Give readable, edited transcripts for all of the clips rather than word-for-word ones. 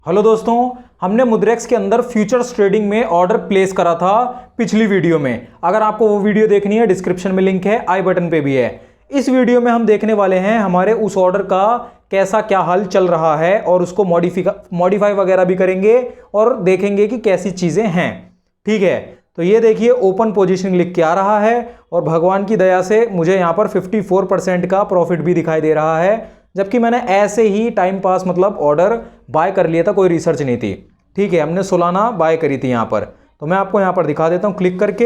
Hello दोस्तों, हमने मुद्रेक्स के अंदर फ्यूचर्स ट्रेडिंग में ऑर्डर प्लेस करा था पिछली वीडियो में। अगर आपको वो वीडियो देखनी है, डिस्क्रिप्शन में लिंक है, आई बटन पे भी है। इस वीडियो में हम देखने वाले हैं हमारे उस ऑर्डर का कैसा क्या हाल चल रहा है और उसको मॉडिफाई वगैरह भी करेंगे और देखेंगे कि कैसी चीज़ें हैं। ठीक है, तो ये देखिए ओपन पोजिशनिंग लिख के आ रहा है और भगवान की दया से मुझे यहाँ पर 54% का प्रॉफिट भी दिखाई दे रहा है, जबकि मैंने ऐसे ही टाइम पास मतलब ऑर्डर बाय कर लिया था, कोई रिसर्च नहीं थी। ठीक है, हमने सोलाना बाय करी थी यहाँ पर। तो मैं आपको यहाँ पर दिखा देता हूँ क्लिक करके,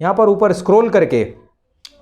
यहाँ पर ऊपर स्क्रॉल करके,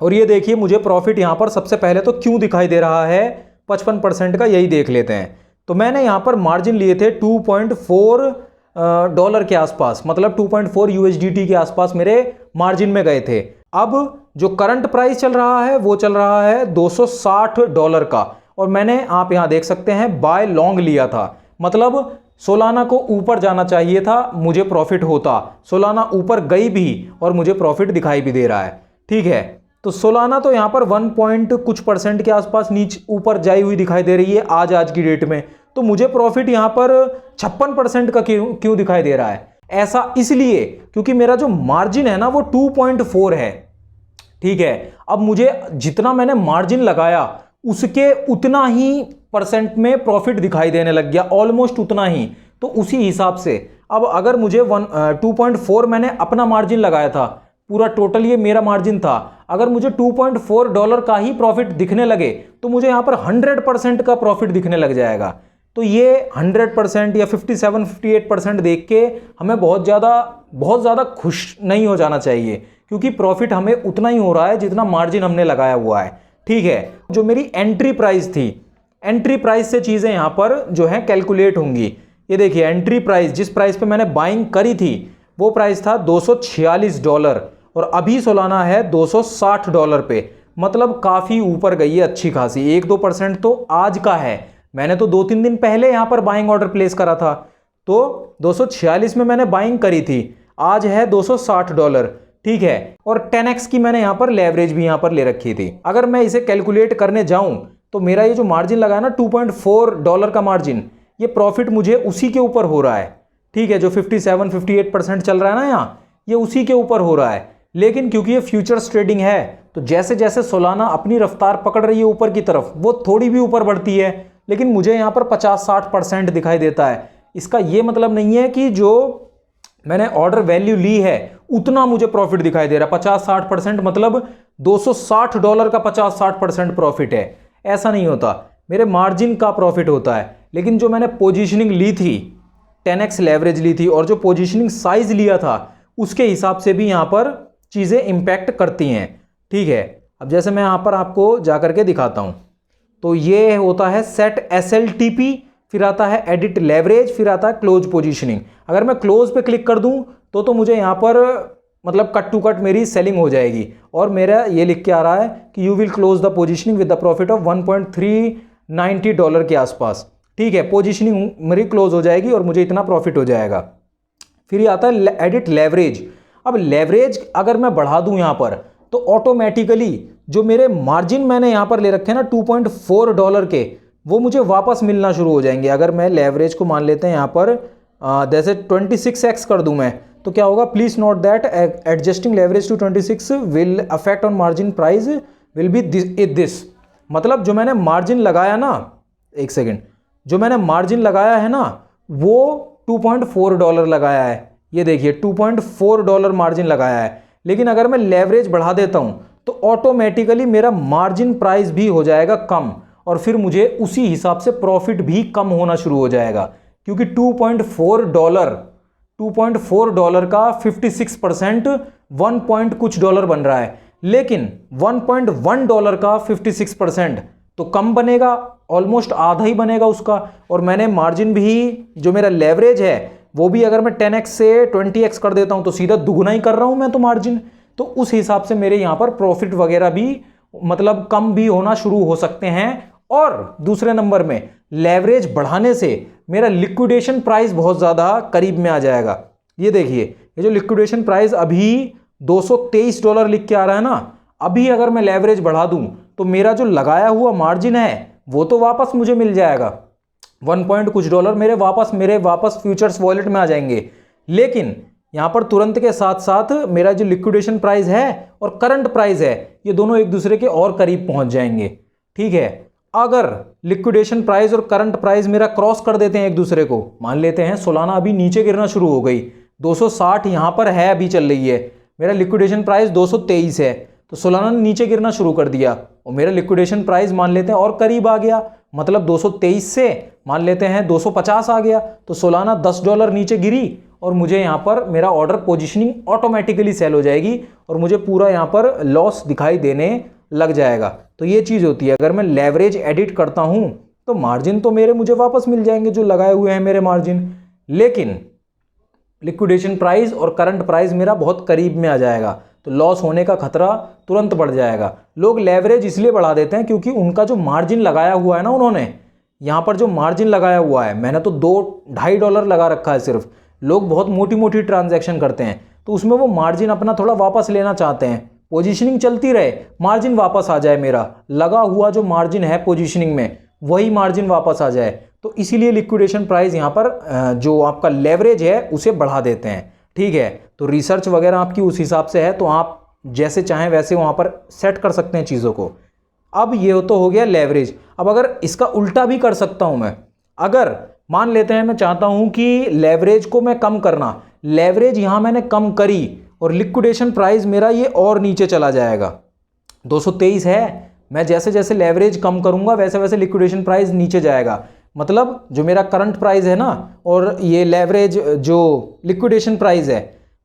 और ये देखिए मुझे प्रॉफिट यहाँ पर सबसे पहले तो क्यों दिखाई दे रहा है 55% का, यही देख लेते हैं। तो मैंने यहाँ पर मार्जिन लिए थे $2.4 के आसपास, मतलब 2.4 USDT के आसपास मेरे मार्जिन में गए थे। अब जो करंट प्राइस चल रहा है वो चल रहा है $260 का, और मैंने आप यहां देख सकते हैं बाय लॉन्ग लिया था। मतलब सोलाना को ऊपर जाना चाहिए था, मुझे प्रॉफिट होता। सोलाना ऊपर गई भी और मुझे प्रॉफिट दिखाई भी दे रहा है। ठीक है, तो सोलाना तो यहां पर 1 पॉइंट कुछ परसेंट के आसपास नीचे ऊपर जाई हुई दिखाई दे रही है आज की डेट में। तो मुझे प्रॉफिट यहां पर 56% का क्यों दिखाई दे रहा है? ऐसा इसलिए क्योंकि मेरा जो मार्जिन है ना वो 2.4 है। ठीक है, अब मुझे जितना मैंने मार्जिन लगाया उसके उतना ही परसेंट में प्रॉफिट दिखाई देने लग गया, ऑलमोस्ट उतना ही। तो उसी हिसाब से अब अगर मुझे 2.4 मैंने अपना मार्जिन लगाया था, पूरा टोटल ये मेरा मार्जिन था, अगर मुझे $2.4 का ही प्रॉफिट दिखने लगे तो मुझे यहाँ पर 100% का प्रॉफिट दिखने लग जाएगा। तो ये 100% या 57-58% देख के हमें बहुत ज़्यादा खुश नहीं हो जाना चाहिए, क्योंकि प्रॉफिट हमें उतना ही हो रहा है जितना मार्जिन हमने लगाया हुआ है। ठीक है, जो मेरी एंट्री प्राइस थी, एंट्री प्राइस से चीज़ें यहाँ पर जो है कैलकुलेट होंगी। ये देखिए एंट्री प्राइस, जिस प्राइस पे मैंने बाइंग करी थी वो प्राइस था $246 और अभी सोलाना है $260 पे। मतलब काफ़ी ऊपर गई है, अच्छी खासी 1-2% तो आज का है। मैंने तो 2-3 दिन पहले यहाँ पर बाइंग ऑर्डर प्लेस करा था, तो 246 में मैंने बाइंग करी थी, आज है $260। ठीक है, और 10x की मैंने यहाँ पर लेवरेज भी यहाँ पर ले रखी थी। अगर मैं इसे कैलकुलेट करने जाऊं तो मेरा ये जो मार्जिन लगा है ना $2.4 का मार्जिन, ये प्रॉफिट मुझे उसी के ऊपर हो रहा है। ठीक है, जो 57-58% चल रहा है ना यहाँ, ये उसी के ऊपर हो रहा है। लेकिन क्योंकि ये फ्यूचर्स ट्रेडिंग है, तो जैसे जैसे सोलाना अपनी रफ्तार पकड़ रही है ऊपर की तरफ, वो थोड़ी भी ऊपर बढ़ती है, लेकिन मुझे यहाँ पर 50-60% दिखाई देता है। इसका ये मतलब नहीं है कि जो मैंने ऑर्डर वैल्यू ली है उतना मुझे प्रॉफिट दिखाई दे रहा है। 50-60% मतलब $260 का 50-60% प्रॉफिट है, ऐसा नहीं होता। मेरे मार्जिन का प्रॉफिट होता है। लेकिन जो मैंने पोजीशनिंग ली थी, 10x लेवरेज ली थी, और जो पोजीशनिंग साइज लिया था उसके हिसाब से भी यहाँ पर चीज़ें इंपैक्ट करती हैं। ठीक है, अब जैसे मैं यहाँ पर आपको जा करके दिखाता हूँ, तो ये होता है सेट SLTP, फिर आता है एडिट लेवरेज, फिर आता है क्लोज पोजीशनिंग। अगर मैं क्लोज पे क्लिक कर दूं तो मुझे यहाँ पर मतलब कट टू कट मेरी सेलिंग हो जाएगी, और मेरा ये लिख के आ रहा है कि you will close the positioning with the profit of $1.390 के आसपास। ठीक है, पोजीशनिंग मेरी क्लोज हो जाएगी और मुझे इतना प्रॉफिट हो जाएगा। फिर ये आता है एडिट लेवरेज। अब लेवरेज अगर मैं बढ़ा दूं यहाँ पर तो ऑटोमेटिकली जो मेरे मार्जिन मैंने यहाँ पर ले रखे हैं ना $2.4 के, वो मुझे वापस मिलना शुरू हो जाएंगे। अगर मैं लेवरेज को मान लेते हैं यहाँ पर जैसे 26x कर दूं मैं, तो क्या होगा, please note that adjusting leverage to 26 will affect on margin price will be this. मतलब जो मैंने मार्जिन लगाया ना, एक सेकेंड, जो मैंने मार्जिन लगाया है ना वो $2.4 लगाया है। ये देखिए $2.4 मार्जिन लगाया है। लेकिन अगर मैं लेवरेज बढ़ा देता हूं तो ऑटोमेटिकली मेरा मार्जिन प्राइस भी हो जाएगा कम, और फिर मुझे उसी हिसाब से प्रॉफिट भी कम होना शुरू हो जाएगा, क्योंकि $2.4 का 56% 1 पॉइंट कुछ डॉलर बन रहा है, लेकिन $1.1 का 56% तो कम बनेगा, ऑलमोस्ट आधा ही बनेगा उसका। और मैंने मार्जिन भी, जो मेरा लेवरेज है वो भी अगर मैं 10x से 20x कर देता हूं तो सीधा दुगना ही कर रहा हूं मैं तो मार्जिन। तो उस हिसाब से मेरे यहाँ पर प्रॉफिट वगैरह भी मतलब कम भी होना शुरू हो सकते हैं। और दूसरे नंबर में लेवरेज बढ़ाने से मेरा लिक्विडेशन प्राइस बहुत ज़्यादा करीब में आ जाएगा। ये देखिए, ये जो लिक्विडेशन प्राइस अभी $223 लिख के आ रहा है ना, अभी अगर मैं लेवरेज बढ़ा दूं तो मेरा जो लगाया हुआ मार्जिन है वो तो वापस मुझे मिल जाएगा। 1 पॉइंट कुछ डॉलर मेरे वापस फ्यूचर्स वॉलेट में आ जाएंगे। लेकिन यहाँ पर तुरंत के साथ साथ मेरा जो लिक्विडेशन प्राइस है और करंट प्राइस है ये दोनों एक दूसरे के और करीब पहुंच जाएंगे। ठीक है, अगर लिक्विडेशन प्राइस और करंट प्राइस मेरा क्रॉस कर देते हैं एक दूसरे को, मान लेते हैं सोलाना अभी नीचे गिरना शुरू हो गई, 260 यहाँ पर है अभी चल रही है, मेरा लिक्विडेशन प्राइस 223 है, तो सोलाना ने नीचे गिरना शुरू कर दिया और मेरा लिक्विडेशन प्राइस मान लेते हैं और करीब आ गया, मतलब 223 से मान लेते हैं 250 आ गया, तो सोलाना $10 नीचे गिरी और मुझे यहाँ पर मेरा ऑर्डर पोजीशनिंग ऑटोमेटिकली सेल हो जाएगी और मुझे पूरा यहाँ पर लॉस दिखाई देने लग जाएगा। तो ये चीज़ होती है, अगर मैं लेवरेज एडिट करता हूँ तो मार्जिन तो मुझे वापस मिल जाएंगे जो लगाए हुए हैं मेरे मार्जिन, लेकिन लिक्विडेशन प्राइस और करंट प्राइस मेरा बहुत करीब में आ जाएगा, तो लॉस होने का खतरा तुरंत बढ़ जाएगा। लोग लेवरेज इसलिए बढ़ा देते हैं क्योंकि उनका जो मार्जिन लगाया हुआ है ना, उन्होंने यहाँ पर जो मार्जिन लगाया हुआ है, मैंने तो $2-2.5 लगा रखा है सिर्फ। लोग बहुत मोटी मोटी ट्रांजैक्शन करते हैं तो उसमें वो मार्जिन अपना थोड़ा वापस लेना चाहते हैं, पोजीशनिंग चलती रहे, मार्जिन वापस आ जाए, मेरा लगा हुआ जो मार्जिन है पोजीशनिंग में वही मार्जिन वापस आ जाए, तो इसीलिए लिक्विडेशन प्राइस यहाँ पर जो आपका लेवरेज है उसे बढ़ा देते हैं। ठीक है, तो रिसर्च वगैरह आपकी उस हिसाब से है, तो आप जैसे चाहें वैसे वहाँ पर सेट कर सकते हैं चीज़ों को। अब ये तो हो गया लेवरेज। अब अगर इसका उल्टा भी कर सकता हूँ मैं, अगर मान लेते हैं मैं चाहता हूँ कि लेवरेज को मैं कम करना, लेवरेज यहाँ मैंने कम करी और लिक्विडेशन प्राइस मेरा ये और नीचे चला जाएगा, 223 है, मैं जैसे जैसे लेवरेज कम करूँगा वैसे वैसे लिक्विडेशन प्राइस नीचे जाएगा, मतलब जो मेरा करंट प्राइस है ना और ये लेवरेज जो लिक्विडेशन प्राइस है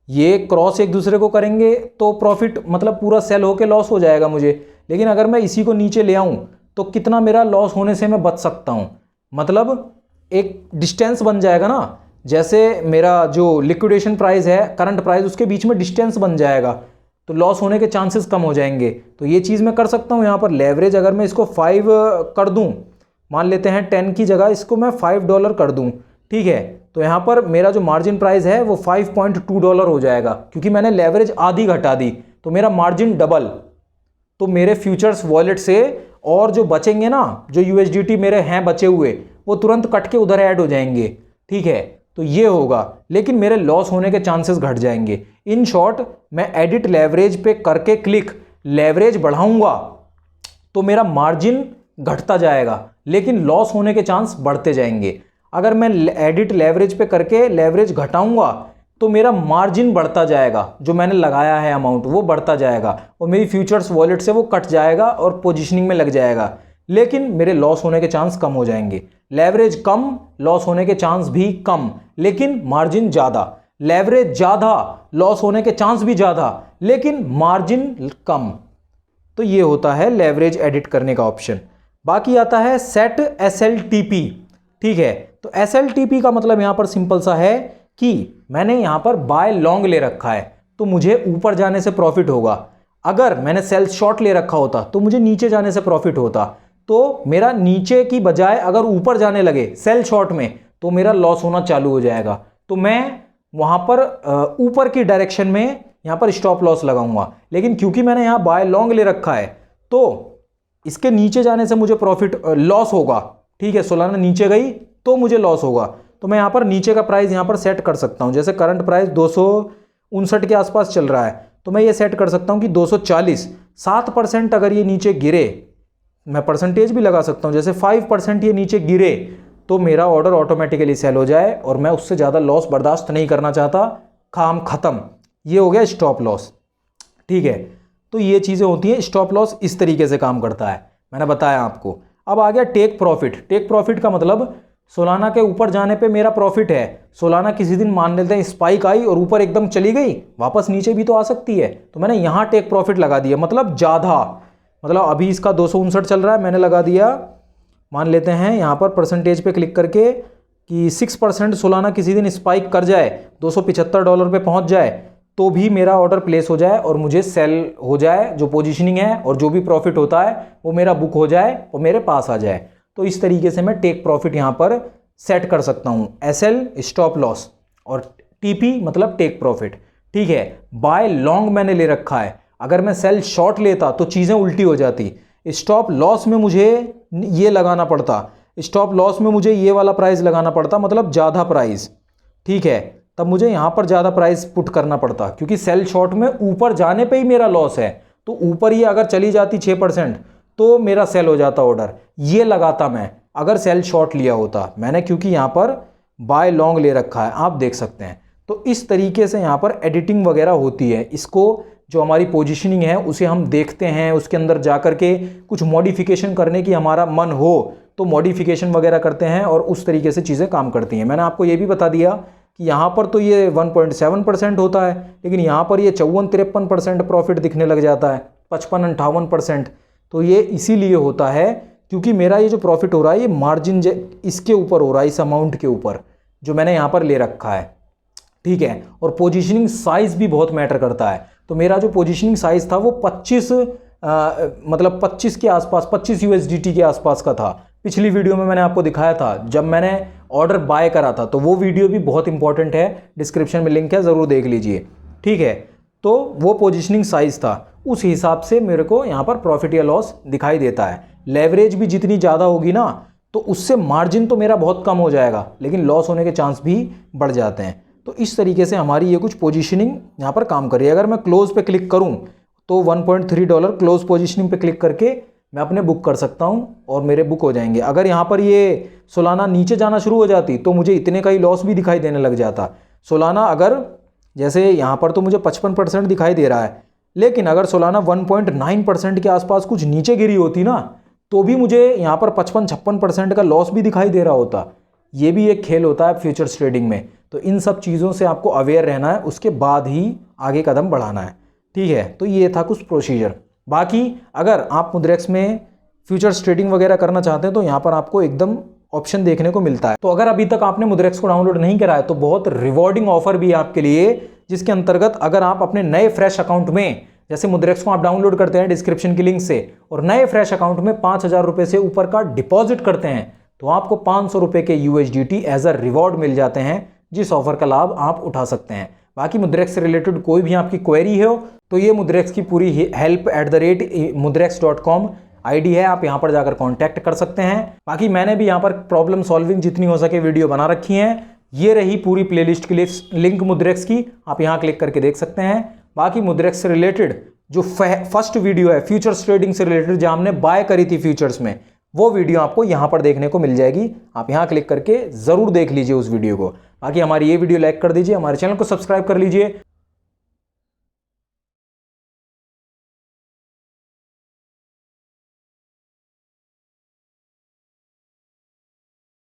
ये क्रॉस एक दूसरे को करेंगे तो प्रॉफिट मतलब पूरा सेल होके लॉस हो जाएगा मुझे। लेकिन अगर मैं इसी को नीचे ले आऊँ तो कितना मेरा लॉस होने से मैं बच सकता हूँ, मतलब एक डिस्टेंस बन जाएगा ना, जैसे मेरा जो लिक्विडेशन प्राइस है करंट प्राइस उसके बीच में डिस्टेंस बन जाएगा तो लॉस होने के चांसेस कम हो जाएंगे। तो ये चीज़ मैं कर सकता हूँ यहाँ पर। लेवरेज अगर मैं इसको 5 कर दूँ, मान लेते हैं 10 की जगह इसको मैं $5 कर दूँ, ठीक है, तो यहाँ पर मेरा जो मार्जिन प्राइस है वो $5.2 हो जाएगा क्योंकि मैंने लेवरेज आधी घटा दी, तो मेरा मार्जिन डबल। तो मेरे फ्यूचर्स वॉलेट से और जो बचेंगे ना, जो USDT मेरे हैं बचे हुए, वो तुरंत कट के उधर ऐड हो जाएंगे। ठीक है, तो ये होगा, लेकिन मेरे लॉस होने के चांसेस घट जाएंगे। इन शॉर्ट, मैं एडिट लेवरेज पे करके क्लिक लेवरेज बढ़ाऊंगा तो मेरा मार्जिन घटता जाएगा लेकिन लॉस होने के चांस बढ़ते जाएंगे। अगर मैं एडिट लेवरेज पे करके लेवरेज घटाऊंगा तो मेरा मार्जिन बढ़ता जाएगा, जो मैंने लगाया है अमाउंट वो बढ़ता जाएगा और मेरी फ्यूचर्स वॉलेट से वो कट जाएगा और पोजीशनिंग में लग जाएगा, लेकिन मेरे लॉस होने के चांस कम हो जाएंगे। लेवरेज कम, लॉस होने के चांस भी कम, लेकिन मार्जिन ज़्यादा। लेवरेज ज़्यादा, लॉस होने के चांस भी ज़्यादा, लेकिन मार्जिन कम। तो ये होता है लेवरेज एडिट करने का ऑप्शन। बाकी आता है सेट SLTP। ठीक है, तो SLTP का मतलब यहाँ पर सिंपल सा है कि मैंने यहाँ पर बाय लॉन्ग ले रखा है तो मुझे ऊपर जाने से प्रॉफिट होगा। अगर मैंने सेल शॉर्ट ले रखा होता तो मुझे नीचे जाने से प्रॉफिट होता, तो मेरा नीचे की बजाय अगर ऊपर जाने लगे सेल शॉर्ट में तो मेरा लॉस होना चालू हो जाएगा। तो मैं वहाँ पर ऊपर की डायरेक्शन में यहाँ पर स्टॉप लॉस लगाऊंगा, लेकिन क्योंकि मैंने यहाँ बाय लॉन्ग ले रखा है तो इसके नीचे जाने से मुझे प्रॉफिट लॉस होगा। ठीक है, सोलाना नीचे गई तो मुझे लॉस होगा, तो मैं यहाँ पर नीचे का प्राइस यहाँ पर सेट कर सकता हूँ। जैसे करंट प्राइस 259 के आसपास चल रहा है तो मैं ये सेट कर सकता हूँ कि 240, 7% अगर ये नीचे गिरे, मैं परसेंटेज भी लगा सकता हूँ, जैसे 5% ये नीचे गिरे तो मेरा ऑर्डर ऑटोमेटिकली सेल हो जाए और मैं उससे ज़्यादा लॉस बर्दाश्त नहीं करना चाहता, काम ख़त्म। ये हो गया स्टॉप लॉस। ठीक है, तो ये चीज़ें होती हैं, स्टॉप लॉस इस तरीके से काम करता है, मैंने बताया आपको। अब आ गया टेक प्रॉफिट। टेक प्रॉफिट का मतलब सोलाना के ऊपर जाने पे मेरा प्रॉफिट है। सोलाना किसी दिन मान लेते हैं स्पाइक आई और ऊपर एकदम चली गई, वापस नीचे भी तो आ सकती है, तो मैंने यहाँ टेक प्रॉफिट लगा दिया, मतलब ज़्यादा, मतलब अभी इसका 259 चल रहा है, मैंने लगा दिया, मान लेते हैं यहाँ पर परसेंटेज पे क्लिक करके कि 6% सोलाना किसी दिन स्पाइक कर जाए, $275 पे पहुँच जाए तो भी मेरा ऑर्डर प्लेस हो जाए और मुझे सेल हो जाए, जो पोजीशनिंग है और जो भी प्रॉफिट होता है वो मेरा बुक हो जाए और मेरे पास आ जाए। तो इस तरीके से मैं टेक प्रॉफिट यहाँ पर सेट कर सकता हूँ। SL स्टॉप लॉस और TP मतलब टेक प्रॉफिट। ठीक है, बाय लॉन्ग मैंने ले रखा है, अगर मैं सेल शॉर्ट लेता तो चीज़ें उल्टी हो जाती। स्टॉप लॉस में मुझे ये लगाना पड़ता स्टॉप लॉस में मुझे ये वाला प्राइस लगाना पड़ता, मतलब ज़्यादा प्राइस, ठीक है, तब मुझे यहाँ पर ज़्यादा प्राइस पुट करना पड़ता, क्योंकि सेल शॉर्ट में ऊपर जाने पे ही मेरा लॉस है, तो ऊपर ही अगर चली जाती 6% तो मेरा सेल हो जाता ऑर्डर, ये लगाता मैं अगर सेल शॉर्ट लिया होता मैंने, क्योंकि यहाँ पर बाय लॉन्ग ले रखा है, आप देख सकते हैं। तो इस तरीके से यहाँ पर एडिटिंग वगैरह होती है, इसको जो हमारी पोजीशनिंग है उसे हम देखते हैं, उसके अंदर जा कर के कुछ मॉडिफिकेशन करने की हमारा मन हो तो मॉडिफिकेशन वगैरह करते हैं और उस तरीके से चीज़ें काम करती हैं। मैंने आपको ये भी बता दिया कि यहाँ पर तो ये 1.7% होता है, लेकिन यहाँ पर ये 54-53% प्रॉफिट दिखने लग जाता है, 55-58%। तो ये इसीलिए होता है क्योंकि मेरा ये जो प्रॉफिट हो रहा है ये मार्जिन इसके ऊपर हो रहा है, इस अमाउंट के ऊपर जो मैंने यहाँ पर ले रखा है, ठीक है। और पोजीशनिंग साइज़ भी बहुत मैटर करता है। तो मेरा जो पोजीशनिंग साइज़ था वो 25 के आसपास, 25 USDT के आसपास का था। पिछली वीडियो में मैंने आपको दिखाया था जब मैंने ऑर्डर बाय करा था, तो वो वीडियो भी बहुत इंपॉर्टेंट है, डिस्क्रिप्शन में लिंक है, ज़रूर देख लीजिए, ठीक है। तो वो पोजीशनिंग साइज़ था, उस हिसाब से मेरे को यहाँ पर प्रॉफिट या लॉस दिखाई देता है। लेवरेज भी जितनी ज़्यादा होगी ना तो उससे मार्जिन तो मेरा बहुत कम हो जाएगा, लेकिन लॉस होने के चांस भी बढ़ जाते हैं। तो इस तरीके से हमारी ये कुछ पोजीशनिंग यहाँ पर काम कर रही है। अगर मैं क्लोज पे क्लिक करूँ तो $1.3 क्लोज पोजीशनिंग पे क्लिक करके मैं अपने बुक कर सकता हूँ और मेरे बुक हो जाएंगे। अगर यहाँ पर ये सोलाना नीचे जाना शुरू हो जाती तो मुझे इतने का ही लॉस भी दिखाई देने लग जाता। सोलाना अगर जैसे यहाँ पर तो मुझे 55% दिखाई दे रहा है, लेकिन अगर सोलाना 1.9% के आसपास कुछ नीचे गिरी होती ना तो भी मुझे यहाँ पर 55-56% का लॉस भी दिखाई दे रहा होता। ये भी एक खेल होता है फ्यूचर्स ट्रेडिंग में। तो इन सब चीज़ों से आपको अवेयर रहना है, उसके बाद ही आगे कदम बढ़ाना है, ठीक है। तो ये था कुछ प्रोसीजर। बाकी अगर आप मुद्रेक्स में फ्यूचर्स ट्रेडिंग वगैरह करना चाहते हैं तो यहाँ पर आपको एकदम ऑप्शन देखने को मिलता है। तो अगर अभी तक आपने मुद्रेक्स को डाउनलोड नहीं करा है तो बहुत रिवॉर्डिंग ऑफर भी है आपके लिए, जिसके अंतर्गत अगर आप अपने नए फ्रेश अकाउंट में, जैसे मुद्रेक्स को आप डाउनलोड करते हैं डिस्क्रिप्शन की लिंक से, और नए फ्रेश अकाउंट में 5,000 रुपये से ऊपर का डिपॉजिट करते हैं तो आपको 500 रुपये के USDT एज अ रिवॉर्ड मिल जाते हैं, जिस ऑफर का लाभ आप उठा सकते हैं। बाकी मुद्रेक्स से रिलेटेड कोई भी आपकी क्वेरी हो तो ये मुद्रेक्स की पूरी help@mudrex.com आईडी है, आप यहाँ पर जाकर कांटेक्ट कर सकते हैं। बाकी मैंने भी यहाँ पर प्रॉब्लम सॉल्विंग जितनी हो सके वीडियो बना रखी हैं। ये रही पूरी प्लेलिस्ट की लिंक मुद्रेक्स की, आप यहाँ क्लिक करके देख सकते हैं। बाकी मुद्रेक्स से रिलेटेड जो फर्स्ट वीडियो है फ्यूचर्स ट्रेडिंग से रिलेटेड, जहाँ हमने बाय करी थी फ्यूचर्स में, वो वीडियो आपको यहाँ पर देखने को मिल जाएगी। आप यहाँ क्लिक करके ज़रूर देख लीजिए उस वीडियो को। बाकी हमारी ये वीडियो लाइक कर दीजिए, हमारे चैनल को सब्सक्राइब कर लीजिए